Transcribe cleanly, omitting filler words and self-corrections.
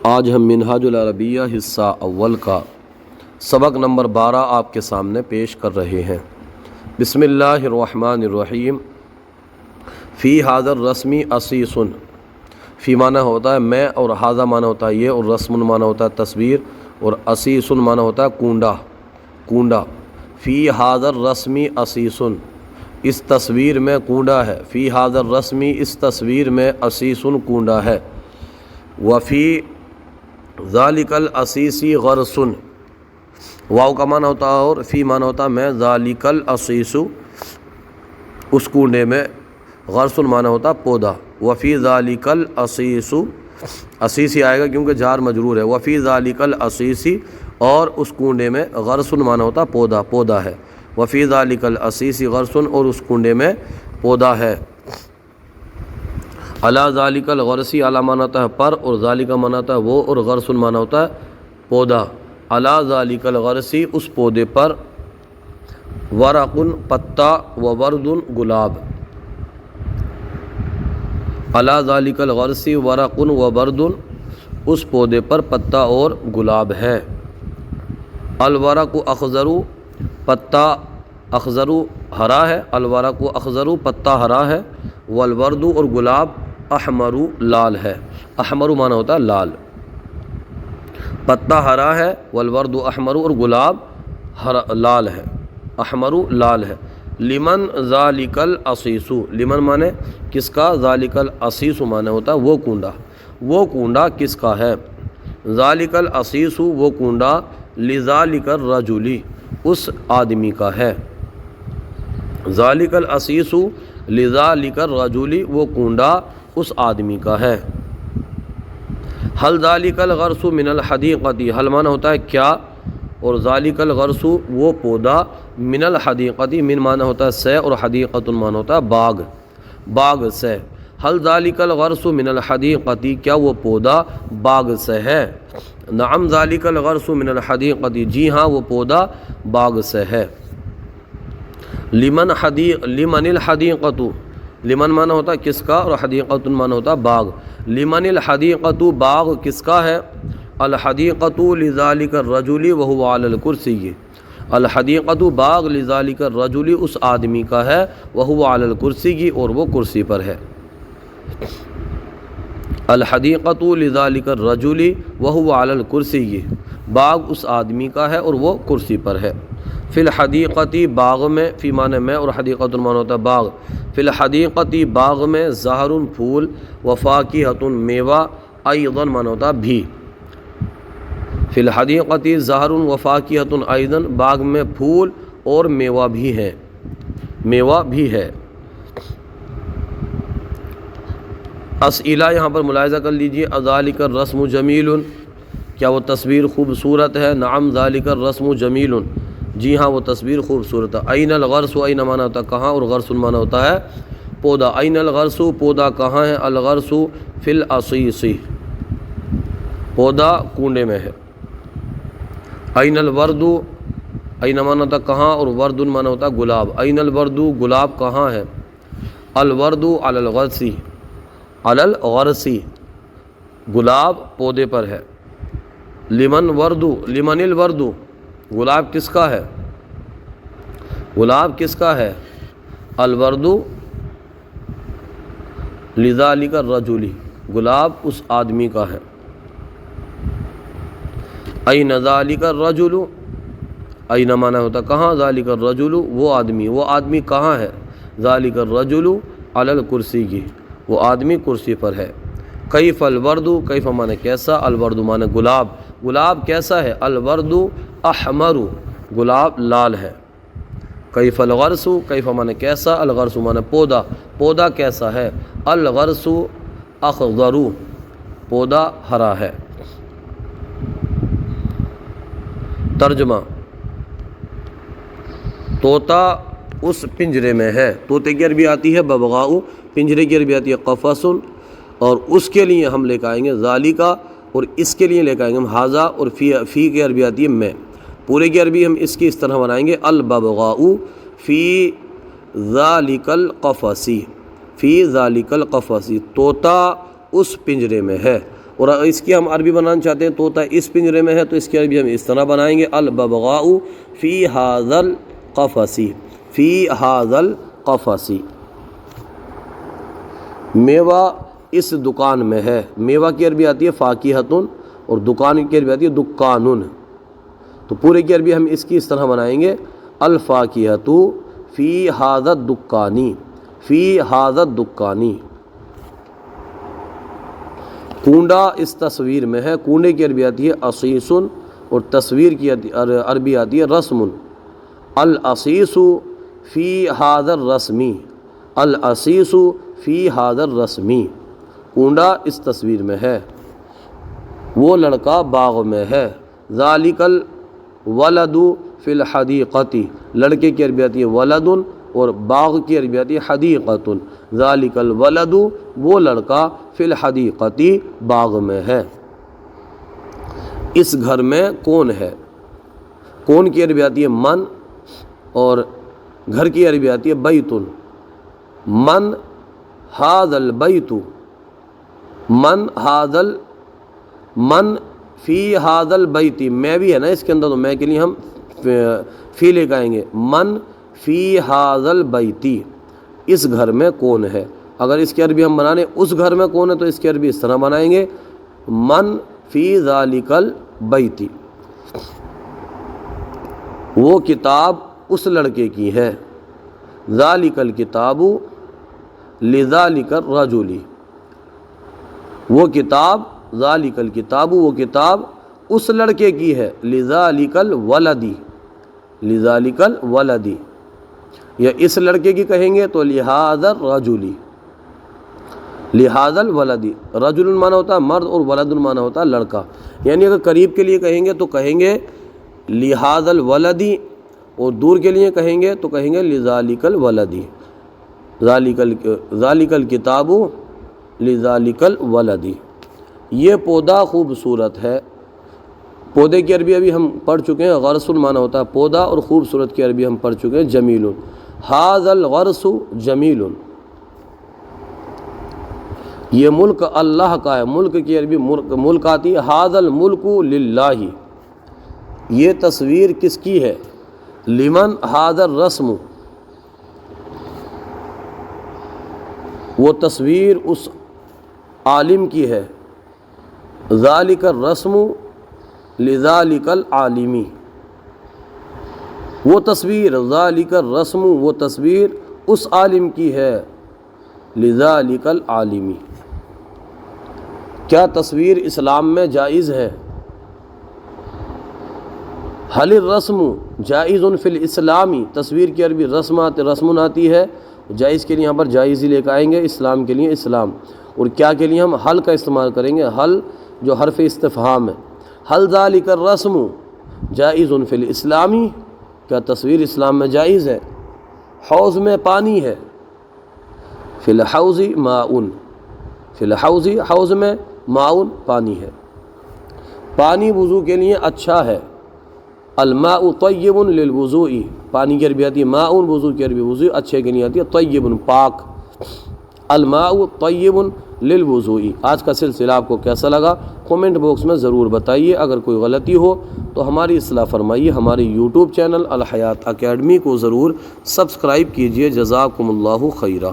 آج ہم منہاج العربیہ حصہ اول کا سبق نمبر 12 آپ کے سامنے پیش کر رہے ہیں۔ بسم اللہ الرحمن الرحیم۔ فی ھذا الرسم عصیص، فی معنی ہوتا ہے میں، اور ھذا معنی ہوتا ہے یہ، اور رسم معنی ہوتا ہے تصویر، اور عصیص معنی ہوتا ہے کونڈا۔ فی ھذا الرسم عصیص، اس تصویر میں کونڈا ہے۔ فی ھذا الرسم، اس تصویر میں عصیص کونڈا ہے۔ وفی ذالک العصیص غرس، واو کا معنی ہوتا ہے اور فی معنی ہوتا ہے میں، ذالک العصیص اس کونڈے میں، غرس معنی ہوتا ہے پودا۔ وفی ذالک العصیص، عصیص ہی آئے گا کیونکہ جار مجرور ہے۔ وفی ذالک العصیص، اور اس کونڈے میں، غرس معنی ہوتا ہے پودا ہے۔ وفی ذالک العصیص غرس، اور اس کونڈے میں پودا ہے۔ علی ذالک الغرسی، علی معنی ہوتا ہے پر، اور ذالک معنی ہوتا ہے وہ، اور غرس معنی ہوتا ہے پودا۔ علی ذالک الغرسی، اس پودے پر، ورق پتا، وورد گلاب۔ علی ذالک الغرسی ورق وورد، اس پودے پر پتا اور گلاب ہے۔ الورق اخضر، پتا اخضر ہرا ہے۔ الورق اخضر، پتا ہرا ہے۔ والورد، اور گلاب، احمر لال ہے۔ احمر معنی ہوتا ہے لال۔ پتا ہرا ہے، والورد احمر، اور گلاب لال ہے، احمر لال ہے۔ لمن ذالک العصیص، لمن معنی کس کا، ذالک العصیص معنی ہوتا ہے وہ کونڈا کس کا ہے۔ ذالک العصیص، وہ کونڈا، لذالک الرجل، اس آدمی کا ہے۔ ذالک العصیص لذالک الرجل، وہ کونڈا اس آدمی کا ہے۔ حل ذالک الغرس من الحدیقۃ، حل معنی ہوتا ہے کیا، اور ذالک الغرس، وہ پودا، من الحدیقۃ، من معنی ہوتا ہے سے، اور حدیقۃ معنی ہوتا ہے باغ سے۔ حل ذالک الغرس من الحدیقۃ، کیا وہ پودا باغ سے ہے۔ نعم ذالک الغرس من الحدیقۃ، جی ہاں وہ پودا باغ سے ہے۔ لمن الحدیقۃ، لمن معنی ہوتا ہے کس کا، اور حدیقۃ معنی ہوتا ہے باغ۔ لمن الحدیقۃ، باغ کس کا ہے۔ الحدیقۃ لذالک الرجل وهو علی الکرسی، الحدیقۃ باغ، لذالک الرجل اس آدمی کا ہے، وهو علی الکرسی، اور وہ کرسی پر ہے۔ الحدیقۃ لذالک الرجل وهو علی الکرسی، باغ اس آدمی کا ہے اور وہ کرسی پر ہے۔ فی الحدیقۃ، باغ میں، فی معنی میں، اور حدیقۃ معنی ہوتا ہے باغ۔ فی الحدیقۃ، باغ میں، زہر پھول، وفاکہۃ میوہ، ایضا معنی ہوتا ہے بھی۔ فی الحدیقۃ زہر وفاکہۃ ایضا، باغ میں پھول اور میوہ بھی ہے۔ اسئلہ یہاں پر ملاحظہ کر لیجیے۔ اذالک الرسم جمیل، کیا وہ تصویر خوبصورت ہے۔ نعم ذالک الرسم جمیل، جی ہاں وہ تصویر خوبصورت ہے۔ این الغرس، این معنی ہوتا ہے کہاں، اور غرس معنی ہوتا ہے پودا۔ این الغرس، پودا کہاں ہے۔ الغرس فی العصیص، پودا کونڈے میں ہے۔ این الورد، این معنی ہوتا ہے کہاں، اور ورد معنی ہوتا ہے گلاب۔ این الورد، گلاب کہاں ہے۔ الورد علی الغرس، علی الغرس، گلاب پودے پر ہے۔ لمن الورد، گلاب کس کا ہے، گلاب کس کا ہے۔ الورد لذالک الرجل، گلاب اس آدمی کا ہے۔ این ذالک الرجل، این معنی ہوتا کہاں، ذالک الرجل وہ آدمی کہاں ہے۔ ذالک الرجل علی الکرسی، وہ آدمی کرسی پر ہے۔ کیف الورد، کیف معنی کیسا، الورد معنی گلاب کیسا ہے۔ الورد احمر، گلاب لال ہے۔ کیف الغرس، کیف معنی کیسا، الغرس معنی پودا کیسا ہے۔ الغرس اخضر، پودا ہرا ہے۔ ترجمہ، طوطا اس پنجرے میں ہے۔ طوطے کی عربی آتی ہے ببغاء، پنجرے کی عربی آتی ہے قفص، اور اس کے لیے ہم لے کے آئیں گے ذالکا، اور اس کے لیے لے کے آئیں گے ہم ھذا، اور فی کی عربی آتی ہے میں۔ پورے کی عربی ہم اس کی اس طرح بنائیں گے الببغاء فی ذالک القفص، فی ذالک القفص، طوطا اس پنجرے میں ہے۔ اور اگر اس کی ہم عربی بنانا چاہتے ہیں طوطا اس پنجرے میں ہے تو اس کی عربی ہم اس طرح بنائیں گے الببغاء فی ھذا القفص، فی ھذا القفص، میوہ اس دکان میں ہے۔ میوہ کی عربی آتی ہے فاکہۃ اور دکان کی عربی آتی ہے دکانن، تو پورے کی عربی ہم اس کی اس طرح بنائیں گے الفاکہۃ فی ھذا الدکان، فی ھذا الدکان۔ کونڈا اس تصویر میں ہے، کونڈے کی عربی آتی ہے عصیص اور تصویر کی عربی آتی ہے رسم، العصیص فی ھذا الرسم، العصیص فی ھذا الرسم، کونڈا اس تصویر میں ہے، وہ لڑکا باغ میں ہے۔ ذالک الولد فی الحدیقۃ، لڑکے کی عربی آتی ہے ولد اور باغ کی عربی آتی ہے حدیقۃ، ذالک الولد وہ لڑکا فی الحدیقۃ باغ میں ہے۔ اس گھر میں کون ہے؟ کون کی عربی آتی ہے من اور گھر کی عربی آتی ہے بیت، من ھذا البیت، من ھذا من فی ھذا البیت، میں بھی ہے نا اس کے اندر، تو میں کے لیے ہم فی لے کے آئیں گے، من فی ھذا البیت، اس گھر میں کون ہے۔ اگر اس کی عربی ہم بنانے اس گھر میں کون ہے تو اس کی عربی اس طرح بنائیں گے من فی ذالک البیت، وہ کتاب اس لڑکے کی ہے، ذالک الکتاب لذالک الرجل، وہ کتاب ذالک الکتاب وہ کتاب اس لڑکے کی ہے، لذالک الولد، لذالک الولد، یا اس لڑکے کی کہیں گے تو لہذا الرجل، لہذا الولد، رجل مانا ہوتا ہے مرد اور ولد مانا ہوتا ہے لڑکا، یعنی اگر قریب کے لیے کہیں گے تو کہیں گے لہذا الولد، اور دور کے لیے کہیں گے تو کہیں گے لذالک الولد، ذالک الکتاب لذالک الولد۔ یہ پودا خوبصورت ہے، پودے کی عربی ابھی ہم پڑھ چکے ہیں، غرس مانا ہوتا ہے پودا، اور خوبصورت کی عربی ہم پڑھ چکے ہیں جمیل، ھذا الغرس جمیل، یہ ملک اللہ کا ہے، ملک کی عربی ملک آتی ہے ھذا الملک للہ، یہ تصویر کس کی ہے، لمن ھذا الرسم، وہ تصویر اس عالم کی ہے، ذالک الرسم لذالک العالم، وہ تصویر ذالک الرسم وہ تصویر اس عالم کی ہے، لذالک العالم۔ کیا تصویر اسلام میں جائز ہے؟ حل الرسم جائز فی الاسلام، تصویر کی عربی رسم آتی ہے، جائز کے لیے یہاں پر جائز ہی لے کے آئیں گے، اسلام کے لیے اسلام، اور کیا کے لیے ہم حل کا استعمال کریں گے، حل جو حرف استفہام ہے، حل ذالک الرسم جائز فی الاسلام، کیا تصویر اسلام میں جائز ہے؟ حوض میں پانی ہے، فی الحوض ماء، فی الحوض حوض میں ماء پانی ہے، پانی وضو کے لیے اچھا ہے، الماء طیب للوضوء، پانی کی عربی آتی ہے ماء، وضو کی عربی وضو اچھے کے لیے آتی ہے طیب پاک، الماء طیب للوضوء۔ آج کا سلسلہ آپ کو کیسا لگا کومنٹ باکس میں ضرور بتائیے، اگر کوئی غلطی ہو تو ہماری اصلاح فرمائیے، ہمارے یوٹیوب چینل الحیات اکیڈمی کو ضرور سبسکرائب کیجیے، جزاکم اللہ خیرہ۔